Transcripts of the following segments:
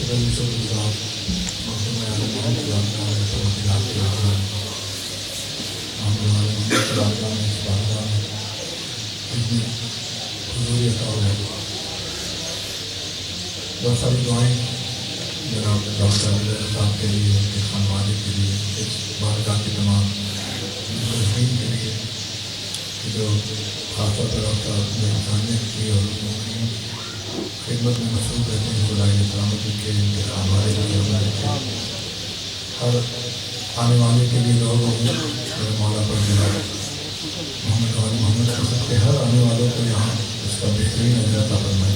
بہت ساری دعائیں جناب ڈاکٹر صاحب کے لیے، ان کے خاندان کے لیے، اس بارگاہ کے تمام ملازمین کے لیے جو خاص طور پر ڈاکٹر نے انسانیت کی اور خدمت میں مصروف رہتے ہیں، خدا سلامتی کے ان کے خاندان کے لیے ہر آنے والے کے لیے دعا ہوں مولا پر محمد والی محمد کر سکتے ہر آنے والوں کو یہاں اس کا بہترین اجر عطا فرمائے۔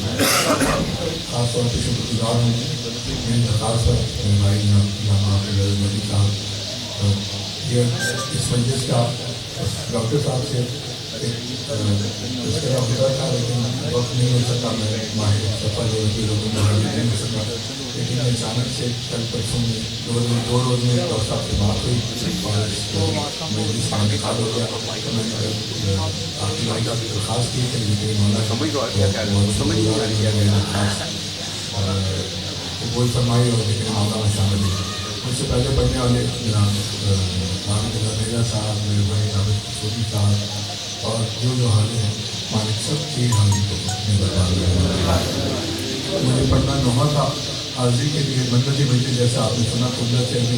خاص طور پہ شکر گزار ہوں میری درخواست پر میرے بھائی علامہ مجید صاحب، یہ اس مجلس کا ڈاکٹر صاحب سے تذکرہ ہوتا تھا لیکن وقت نہیں ہو سکا، میں ماہر سفر نہیں ہو سکا، لیکن اچانک سے کل پرسوں میں دو روز میں ڈاکٹر صاحب سے بات ہوئی اور مجلس کا انتخاب ہو گیا، تو میں نے آپ کی بھائی کا بھی درخواست کی کہ مجھے قبول فرمائی اور ذکر مولا میں شامل ہوئی۔ مجھ سے پہلے پڑھنے والے جناب محمد رضا صاحب، میرے بھائی عابد صوفی صاحب اور جو حاضر ہیں مالک سب کی حاضری کو مجھے پڑھنا نوحہ تھا حاضری کے لیے بندتی بجلی جیسا آپ نے سنا قدرت سے ابھی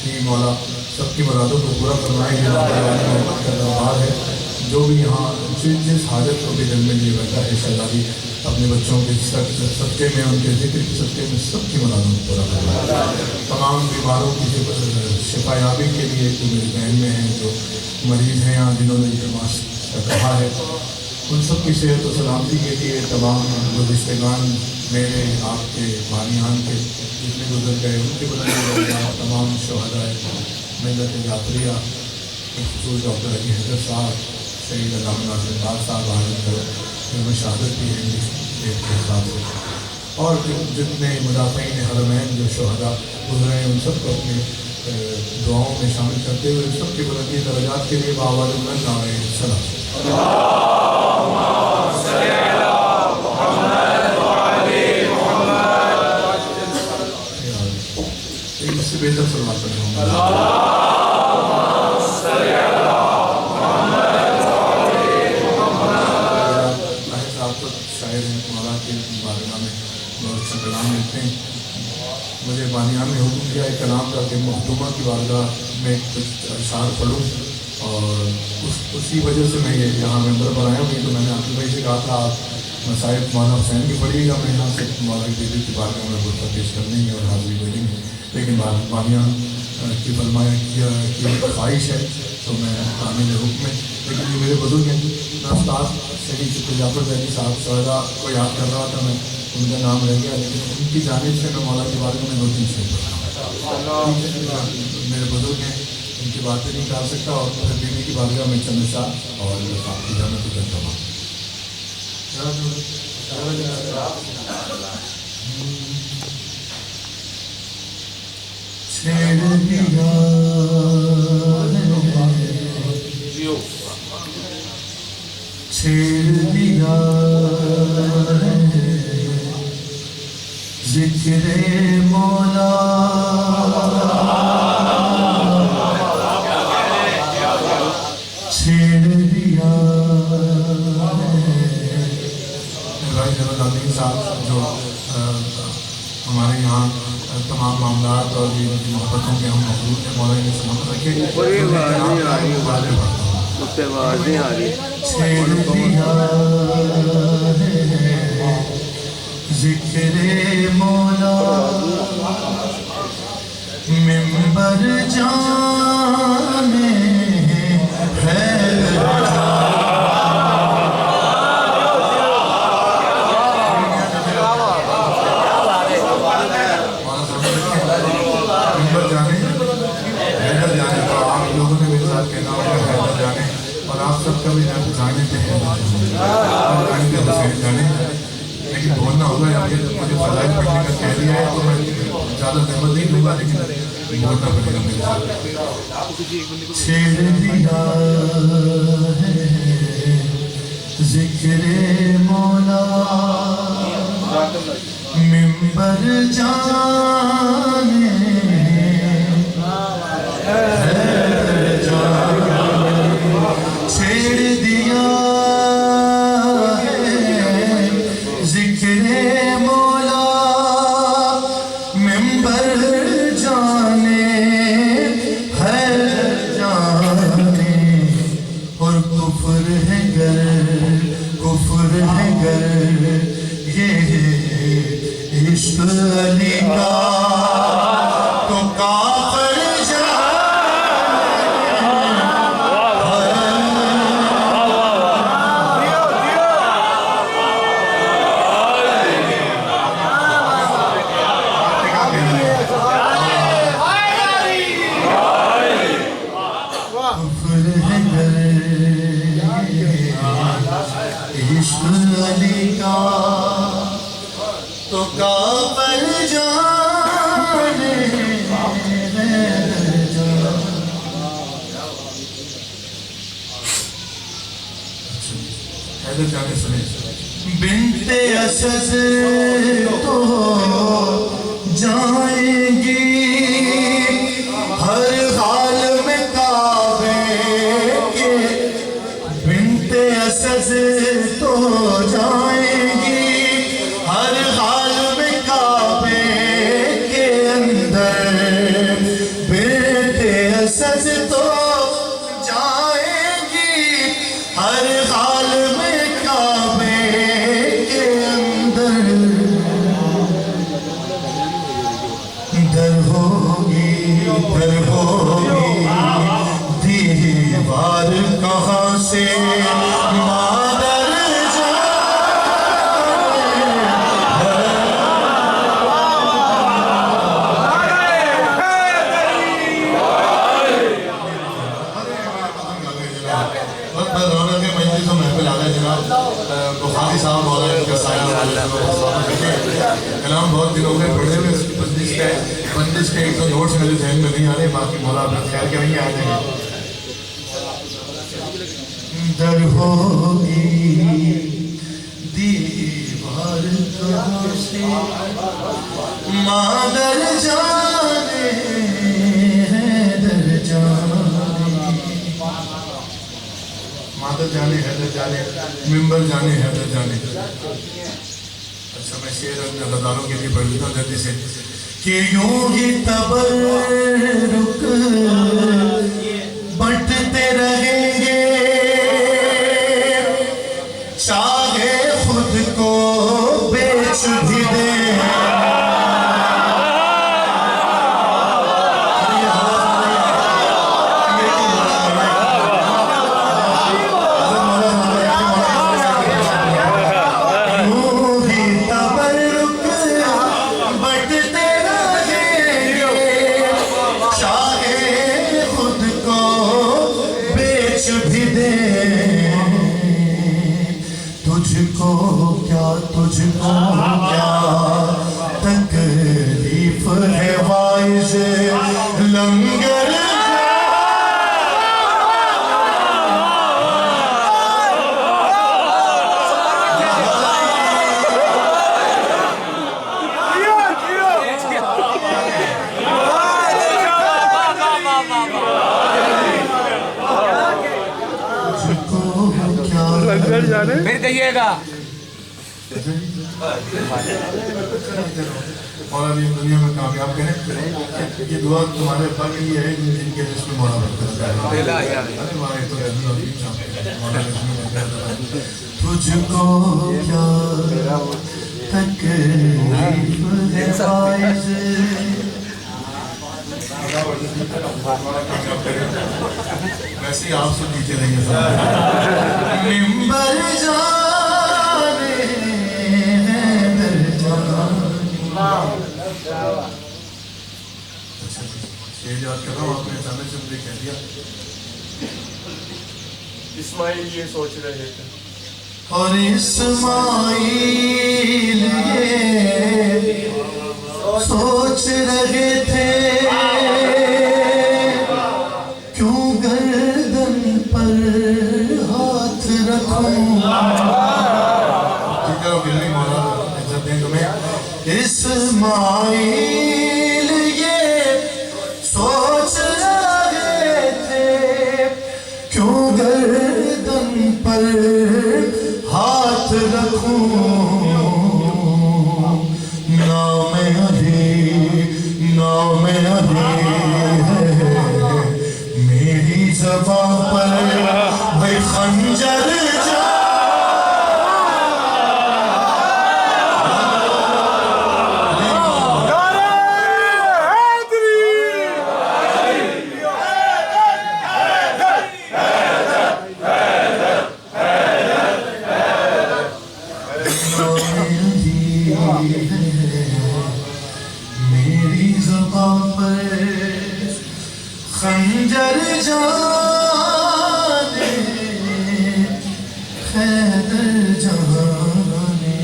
کہ مولا سب کی مرادوں کو پورا فرمائے گا کا دربار ہے، جو بھی یہاں جس حاجت کو بھی دل میں لیے بیٹھا ہے شہزادی اپنے بچوں کے صدقے میں، ان کے ذکر کے صدقے میں سب کی مرادوں کو پورا فرمائے، تمام بیماروں کی شفا یابی کے لیے جو میرے ذہن میں ہیں، جو مریض ہیں یا جنہوں نے التماس کہا ہے، ان سب کی صحت و سلامتی کے لیے تمام گزشتگان میرے آپ کے بانیان کے جتنے گزر گئے ان کے بلند تمام شہداء ملت جعفریہ، خصوص ڈاکٹر علی حیدر صاحب، شہید علامہ ناصر باغ صاحب عالم میں شہادت بھی ہے ڈیٹ کے حساب سے، اور جتنے مدافعین حرمین جو شہداء گزرے ہیں ان سب کو اپنے دعاؤں میں شامل کرتے ہوئے سب کے بلندی درجات کے لیے بآواز بلند نعرہ سلام۔ اس سے بہتر سلوات پڑھیں گے۔ آپ تو شاعر ہیں، مولا کے بارگاہ میں بہت اچھا کلام لکھتے ہیں، مجھے بانیان نے حکم کیا ایک کلام کا کہ مخدومہ کی بارگاہ میں کچھ اشعار پڑھوں، اور اسی وجہ سے میں یہاں ممبر پر آیا ہوں۔ تو میں نے آپ بھائی سے کہا تھا آپ مصائب مولانا حسین کی پڑھیے گا، میں یہاں سے مولا کی بیٹی کی بارگاہ میں غرفہ پیش کرنے گے اور حاضری دے دیں گے، لیکن بانیان کی فرمایا کی خواہش ہے تو میں تعمیل حکم میں، لیکن یہ میرے بزرگ ہیں استاد شہید جعفر زیدی صاحب شہداء کو یاد کر رہا تھا، میں ان کا نام رہ گیا، لیکن ان کی جانب سے میں مولا کے بارے میں 2-3 شعر پڑھا ہوں۔ میرے بزرگ ہیں، ان کی باتیں نہیں ڈال سکتا، اور پھر بیوی کی بارگاہ میں چند اشعار اور آپ کی جانب کو کرتا ہوں۔ چھیڑ دیا ذکر مولا چھیڑ دیا بھائی جنرل عظیم صاحب جو ہمارے یہاں تمام معاملات اور بھی محبتوں کے ہم مخلوق ہیں، مولا نے سلامت رکھے۔ چھیڑ دیا ذکر مولا ممبر جانے خیر آپ سب کا بھی جانے تھے جانے، لیکن بولنا ہوگا یا مجھے فضائل پڑھنے کا کہہ دیا ہے تو میں زیادہ زحمت نہیں دوں گا، لیکن بولنا پڑے گا میرے ساتھ۔ چھیڑ دیا ہے ذکر مولا منبر جانے چھیڑ دیا ہے ذکر مولا منبر جانے ہے جانے اور کفر ہے گر یہ عشق علی کا تو کافر علی کا تو کافر جانے حیدر جانے سنے بنت اسد تو جائیں گی ہر حال میں کعبے کے بنت اسد تو جائیں گی ہر حال میں کعبے کے اندر بنت اسد تو جائیں گی ہر حال میں کعبے کے اندر در ہوگی دیوار کہاں سے مادر بخاری صاحب مولا ان کا سایہ کلام بہت دنوں میں پڑھے ہوئے بندش کے ایک دو نوٹس میرے ذہن میں نہیں آ رہے باقی مولا اپنا خیال کے نہیں آ جائیں گے در ہوگی دیوار کہاں سے مادر جانے حیدر جانے مادر جانے حیدر جانے منبر جانے حیدر جانے اچھا میں شعر اپنے غزالوں کے لیے پڑھ لیتا ہوں جلدی سے کہ یوں ہی تبرک بٹتے رہیں گے چاہے خود کو بیچ بھی دیں تجھ کو کیا تکلیف ہے وائز لنگر پھر کہیے گا مولا بھی دنیا میں کامیاب کریں یہ دعا تمہارے ابا کے لیے ہے جن کے جسم میں مولا برکت ہے تجھ کو کیا تکلیف ہے وائز ویسے ہی آپ سے نیچے رہیے منبر جانے حیدر جانے شعر یاد کر رہا ہوں آپ نے اچانک سے مجھے کہہ دیا اسماعیل یہ سوچ رہے تھے اور اسماعیل یہ سوچ رہے تھے کیوں گردن پر ہاتھ رکھوں ٹھیک ہے مولا عزت دیں تمہیں اسماعیل یہ سوچ رہے تھے کیوں گردن پر ہاتھ رکھوں نام علی ہے میری زبان پر بھئی خنجر جا میری زبان پر خنجر جانے خیدر جانے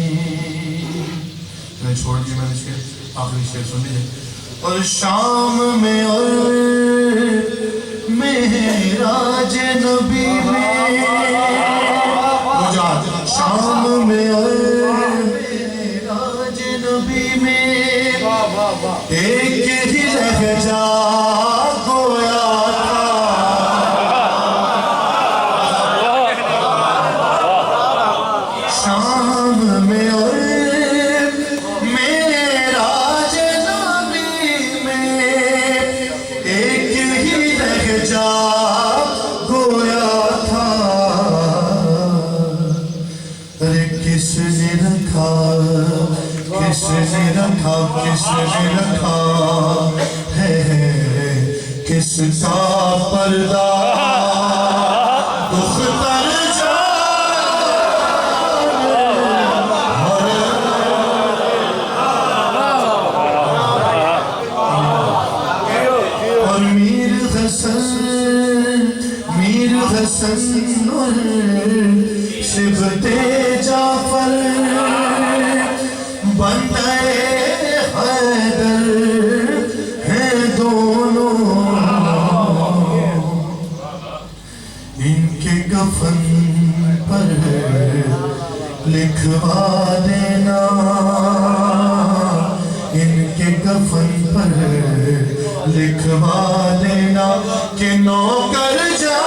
میں چھوڑ دی میں نے شعر آخری شعر سن لیجئے اور شام میں اور معراج نبی میں شام میں اور معراج نبی میں ایک ہی لہجہ گویا تھا شام میں اور معراج نبی میں ایک ہی لہجہ گویا تھا ارے کس نے رکھا ہے کس کا پردہ دختر اور میر حسن اور شبت جعفر بندے حیدر ہیں دونوں ان کے کفن پر لکھوا دینا ان کے کفن پر لکھوا دینا کہ نوکر جا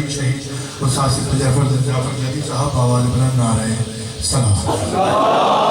شہید اور ساسد جعفر جعفر جدید صاحب آواز بلند نعرہ سلام